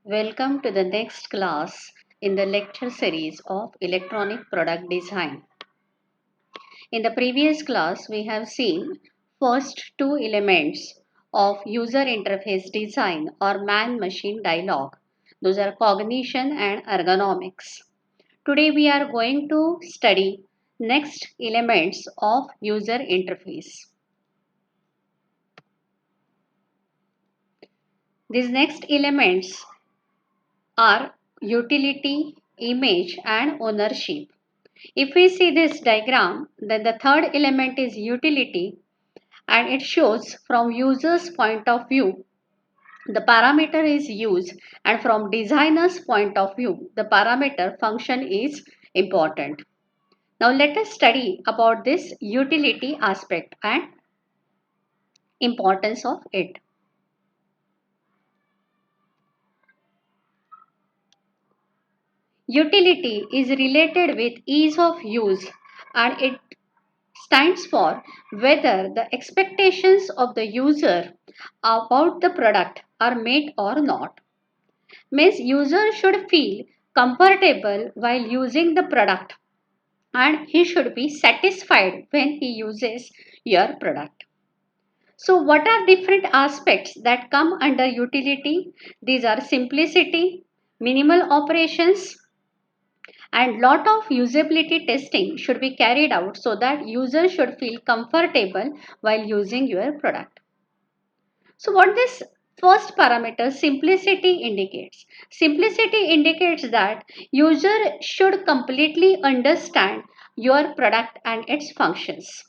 Welcome to the next class in the lecture series of Electronic Product Design. In the previous class, we have seen first two elements of user interface design or man-machine dialogue. Those are cognition and ergonomics. Today we are going to study next elements of user interface. These next elements are utility, image and ownership. If we see this diagram, then the third element is utility and it shows from user's point of view the parameter is used, and from designer's point of view the parameter function is important. Now let us study about this utility aspect and importance of it. Utility is related with ease of use and it stands for whether the expectations of the user about the product are met or not. Means user should feel comfortable while using the product and he should be satisfied when he uses your product. So what are different aspects that come under utility? These are simplicity, minimal operations, and lot of usability testing should be carried out so that user should feel comfortable while using your product. So what this first parameter simplicity indicates? Simplicity indicates that user should completely understand your product and its functions.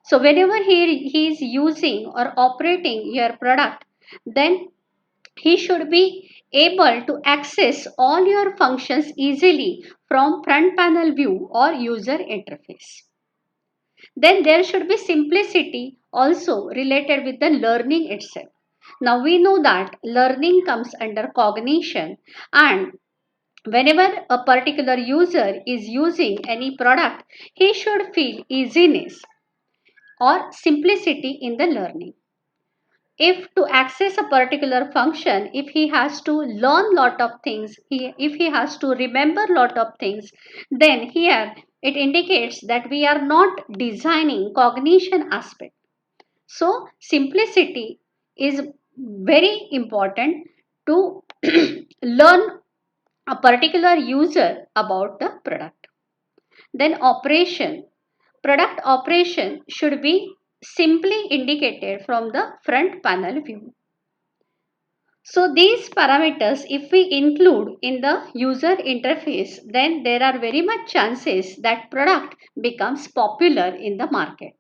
So whenever he is using or operating your product, then he should be able to access all your functions easily from front panel view or user interface. Then there should be simplicity also related with the learning itself. Now we know that learning comes under cognition, and whenever a particular user is using any product, he should feel easiness or simplicity in the learning. If to access a particular function, if he has to learn lot of things, if he has to remember lot of things, then here it indicates that we are not designing cognition aspect. So simplicity is very important to learn a particular user about the product. Then operation. Product operation should be simply indicated from the front panel view. So these parameters, if we include in the user interface, then there are very much chances that product becomes popular in the market.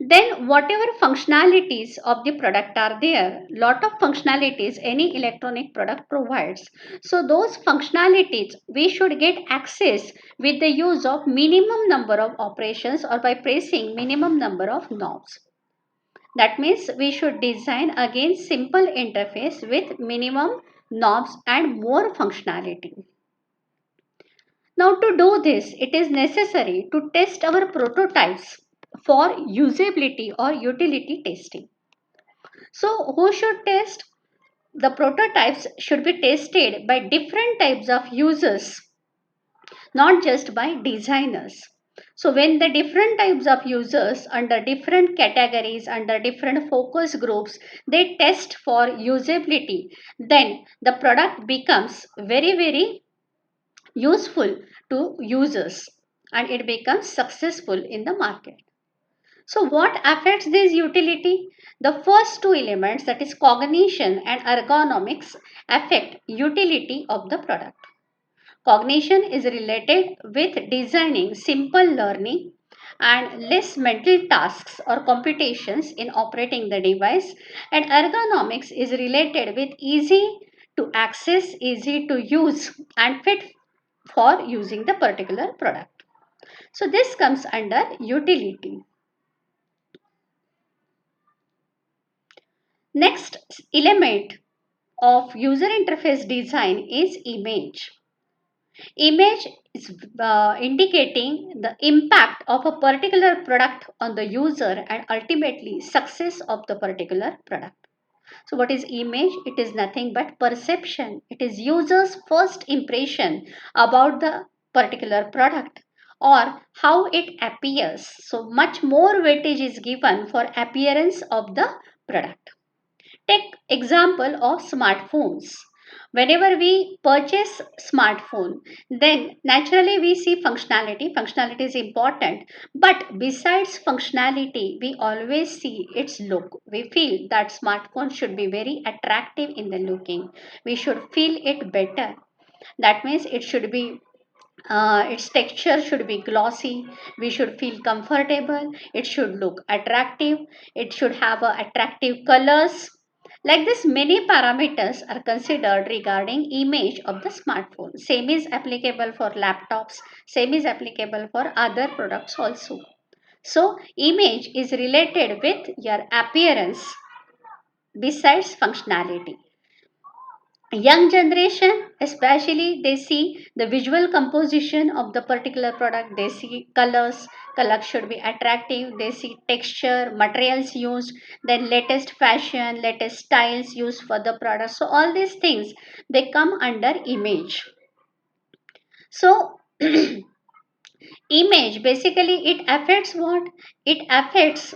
Then whatever functionalities of the product are there, lot of functionalities any electronic product provides. So those functionalities we should get access with the use of minimum number of operations or by pressing minimum number of knobs. That means we should design again simple interface with minimum knobs and more functionality. Now to do this, it is necessary to test our prototypes for usability or utility testing. So who should test? The prototypes should be tested by different types of users, not just by designers. So when the different types of users under different categories, under different focus groups, they test for usability, then the product becomes very useful to users and it becomes successful in the market. So what affects this utility? The first two elements, that is cognition and ergonomics, affect utility of the product. Cognition is related with designing simple learning and less mental tasks or computations in operating the device, and ergonomics is related with easy to access, easy to use and fit for using the particular product. So this comes under utility. Next element of user interface design is image. Image is indicating the impact of a particular product on the user and ultimately success of the particular product. So what is image? It is nothing but perception. It is user's first impression about the particular product or how it appears. So much more weightage is given for appearance of the product. Take example of smartphones. Whenever we purchase smartphone, then naturally we see functionality. Functionality is important, but besides functionality, we always see its look. We feel that smartphone should be very attractive in the looking. We should feel it better. That means it should be its texture should be glossy. We should feel comfortable. It should look attractive. It should have attractive colors. Like this, many parameters are considered regarding image of the smartphone. Same is applicable for laptops. Same is applicable for other products also. So, image is related with your appearance besides functionality. Young generation especially, they see the visual composition of the particular product. They see colors should be attractive. They see texture, materials used, then latest fashion, latest styles used for the product. So all these things, they come under image. So image basically, it affects what? It affects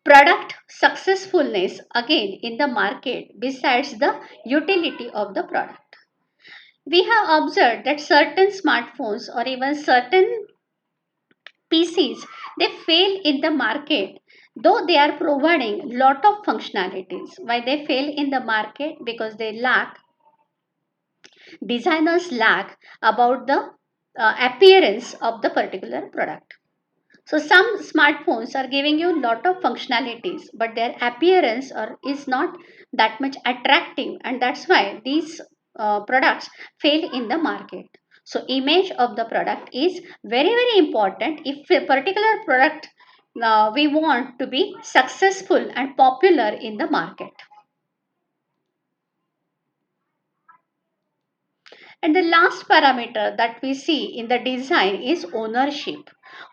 product successfulness again in the market besides the utility of the product. We have observed that certain smartphones or even certain PCs, they fail in the market though they are providing lot of functionalities. Why they fail in the market? Because they lack, designers lack about the appearance of the particular product. So some smartphones are giving you lot of functionalities, but their appearance is not that much attractive, and that's why these products fail in the market. So image of the product is very important. If a particular product we want to be successful and popular in the market. And the last parameter that we see in the design is ownership.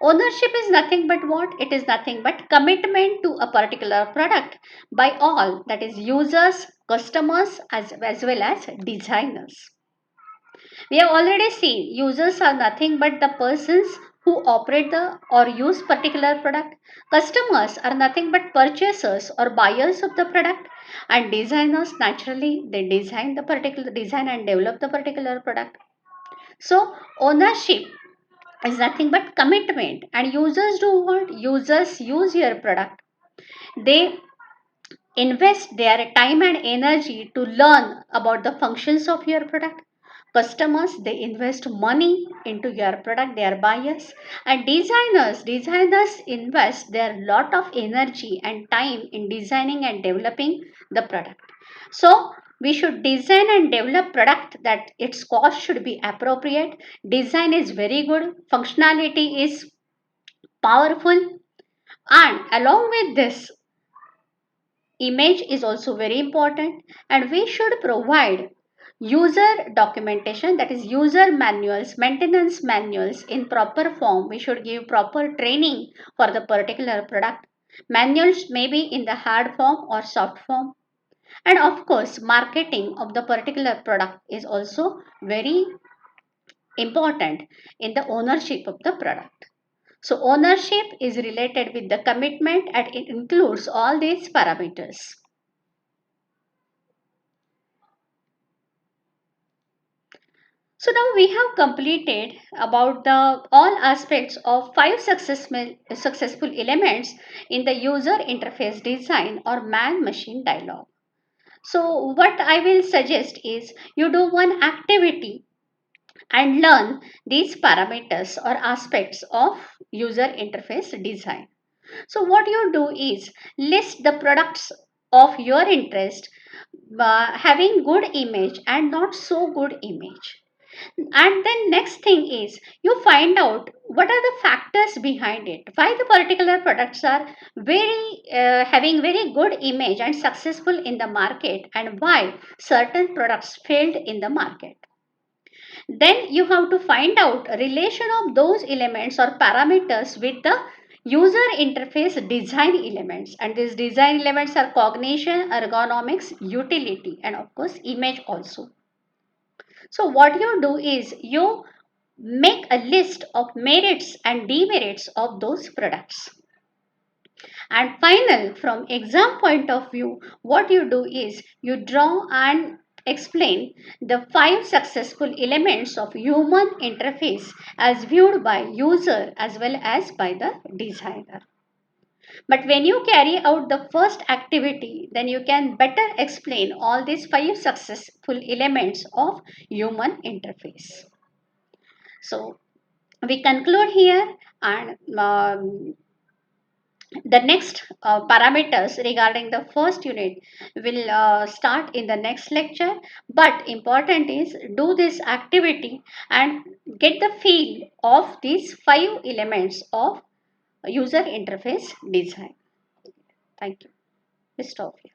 Ownership is nothing but what? It is nothing but commitment to a particular product by all, that is users, customers, as well as designers. We have already seen users are nothing but the persons who operate the or use particular product. Customers are nothing but purchasers or buyers of the product, and designers naturally they design the particular design and develop the particular product. So ownership is nothing but commitment, and users do what? Users use your product. They invest their time and energy to learn about the functions of your product. Customers, they invest money into your product, they are buyers. And designers invest their lot of energy and time in designing and developing the product. So we should design and develop product that its cost should be appropriate. Design is very good, functionality is powerful, and along with this, image is also very important, and we should provide user documentation, that is user manuals, maintenance manuals in proper form. We should give proper training for the particular product. Manuals may be in the hard form or soft form. And of course, marketing of the particular product is also very important in the ownership of the product. So ownership is related with the commitment and it includes all these parameters. So now we have completed about the all aspects of five successful elements in the user interface design or man-machine dialogue. So what I will suggest is you do one activity and learn these parameters or aspects of user interface design. So what you do is list the products of your interest having good image and not so good image. And then next thing is you find out what are the factors behind it, why the particular products are very having very good image and successful in the market, and why certain products failed in the market. Then you have to find out a relation of those elements or parameters with the user interface design elements, and these design elements are cognition, ergonomics, utility, and of course image also. So what you do is you make a list of merits and demerits of those products. And final, from exam point of view, what you do is you draw and explain the 5 successful elements of human interface as viewed by user as well as by the designer. But when you carry out the first activity, then you can better explain all these 5 successful elements of human interface. So we conclude here, and the next parameters regarding the first unit will start in the next lecture. But important is do this activity and get the feel of these 5 elements of user interface design. Thank you. We stop here.